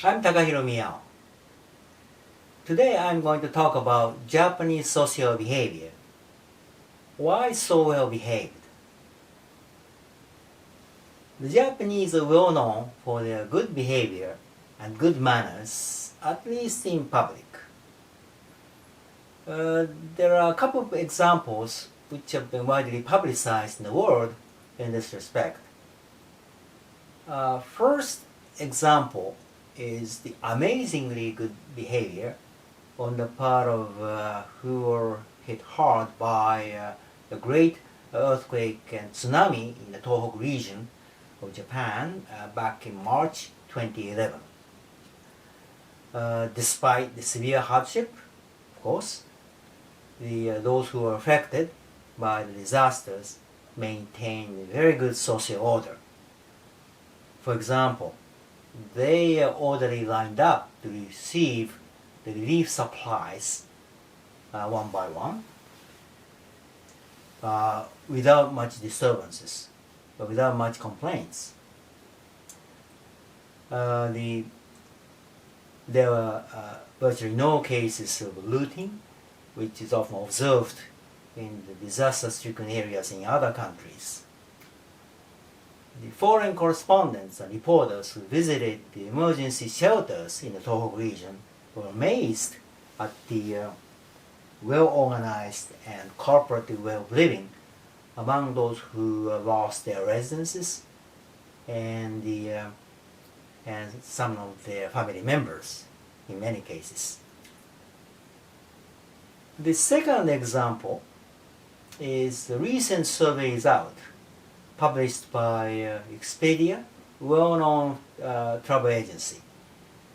I'm Takahiro Miyao. Today I'm going to talk about Japanese social behavior. Why so well behaved? The Japanese are well known for their good behavior and good manners, at least in public. There are a couple of examples which have been widely publicized in the world in this respect. First example is the amazingly good behavior on the part of who were hit hard by the great earthquake and tsunami in the Tohoku region of Japan back in March 2011. Despite the severe hardship, of course, those who were affected by the disasters maintained very good social order. For example, they orderly lined up to receive the relief supplies one by one without much disturbances, but without much complaints. There were virtually no cases of looting, which is often observed in the disaster-stricken areas in other countries. The foreign correspondents and reporters who visited the emergency shelters in the Tohoku region were amazed at the well-organized and cooperative way of living among those who lost their residences and some of their family members in many cases. The second example is the recent survey result published by Expedia, well-known travel agency,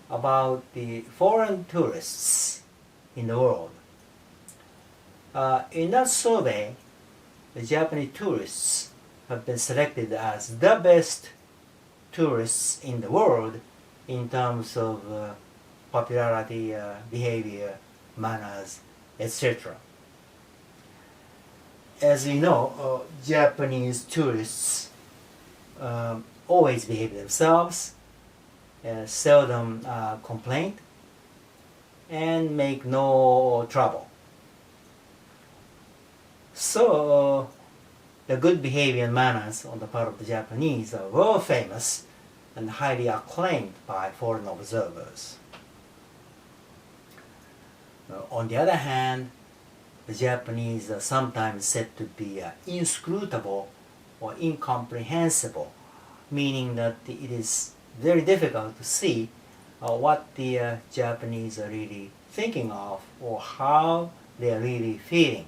about the foreign tourists in the world. In that survey, the Japanese tourists have been selected as the best tourists in the world in terms of popularity, behavior, manners, etc. As we know, Japanese tourists always behave themselves, seldom complain, and make no trouble. So, the good behavior and manners on the part of the Japanese are world famous and highly acclaimed by foreign observers. On the other hand, the Japanese are sometimes said to be inscrutable or incomprehensible, meaning that it is very difficult to see what the Japanese are really thinking of or how they are really feeling,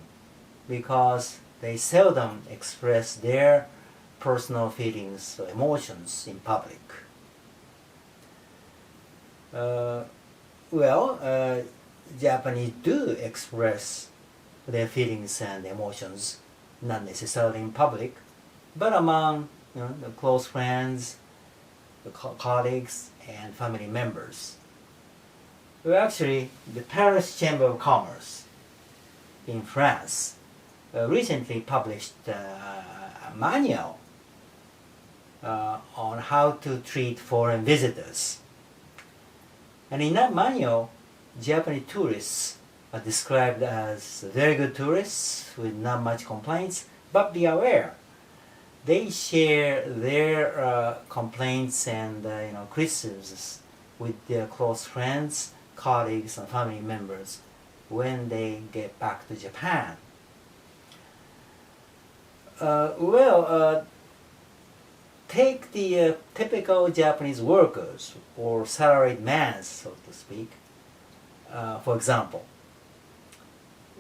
because they seldom express their personal feelings or emotions in public. Japanese do express their feelings and emotions, not necessarily in public, but among the close friends, the colleagues, and family members. Actually, the Paris Chamber of Commerce in France recently published a manual on how to treat foreign visitors. And in that manual, Japanese tourists are described as very good tourists with not much complaints, but be aware, they share their complaints and criticisms with their close friends, colleagues, and family members when they get back to Japan. Take the typical Japanese workers or salaried man, so to speak. For example,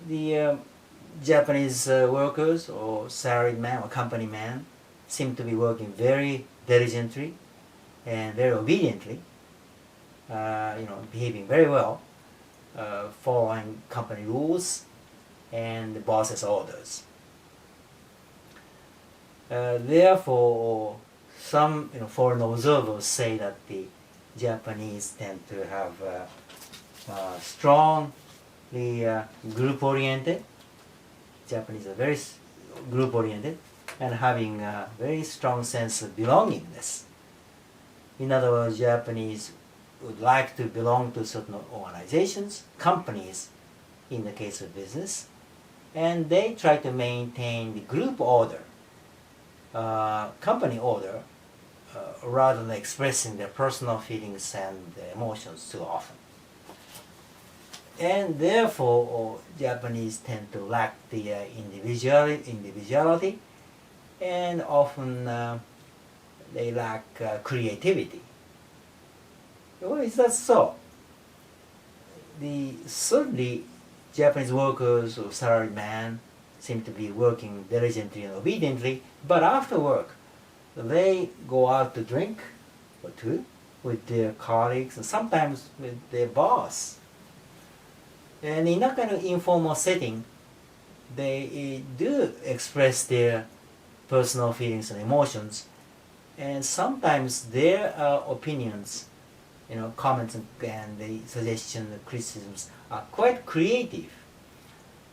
the Japanese workers or salaried man or company man seem to be working very diligently and very obediently, behaving very well, following company rules and the boss's orders. Therefore, some foreign observers say that the Japanese tend to have strongly group-oriented. Japanese are very group-oriented and having a very strong sense of belongingness. In other words, Japanese would like to belong to certain organizations, companies, in the case of business, and they try to maintain the group order, company order, rather than expressing their personal feelings and emotions too often. And therefore, Japanese tend to lack the individuality, and often they lack creativity. Well, is that so? Certainly, Japanese workers or salarymen seem to be working diligently and obediently, but after work, they go out to drink or two with their colleagues and sometimes with their boss. And in that kind of informal setting, they do express their personal feelings and emotions, and sometimes their opinions, comments and the suggestions and criticisms are quite creative.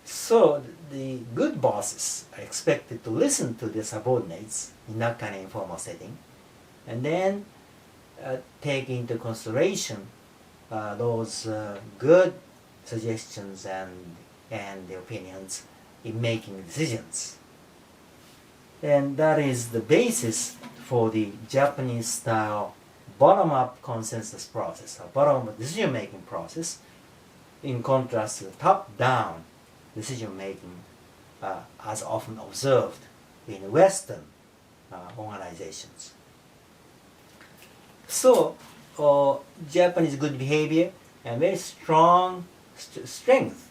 So the good bosses are expected to listen to their subordinates in that kind of informal setting, and then take into consideration those good suggestions and the opinions in making decisions. And that is the basis for the Japanese style bottom-up consensus process, a bottom-up decision-making process, in contrast to the top-down decision-making as often observed in Western organizations. So, Japanese good behavior and very strong strength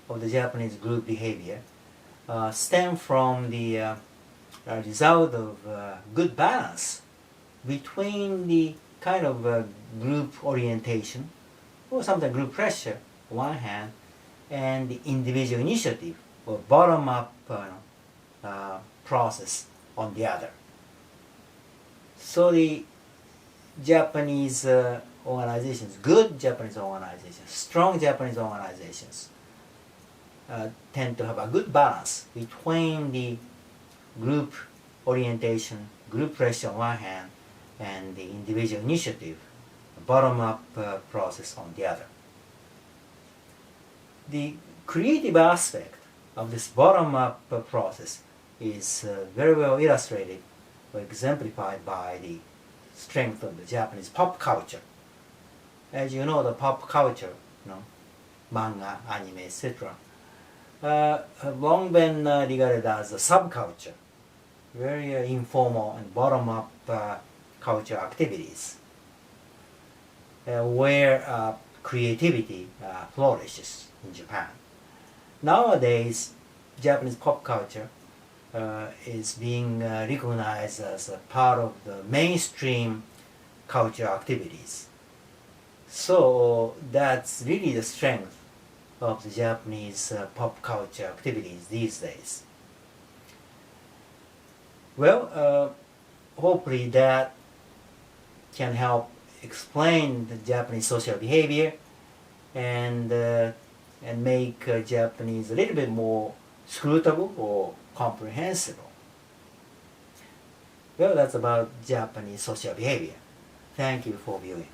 of the Japanese group behavior stem from the result of good balance between the kind of group orientation or sometimes group pressure on one hand and the individual initiative or bottom-up process on the other. So the Japanese organizations, good Japanese organizations, strong Japanese organizations tend to have a good balance between the group orientation, group pressure on one hand, and the individual initiative, bottom-up process on the other. The creative aspect of this bottom-up process is very well illustrated or exemplified by the strength of the Japanese pop culture. As you know, the pop culture, manga, anime, etc., have long been regarded as a subculture, very informal and bottom-up culture activities, where creativity flourishes in Japan. Nowadays, Japanese pop culture is being recognized as a part of the mainstream culture activities. So that's really the strength of the Japanese pop culture activities these days. Well, hopefully that can help explain the Japanese social behavior and make Japanese a little bit more scrutable or comprehensible. Well, that's about Japanese social behavior. Thank you for viewing.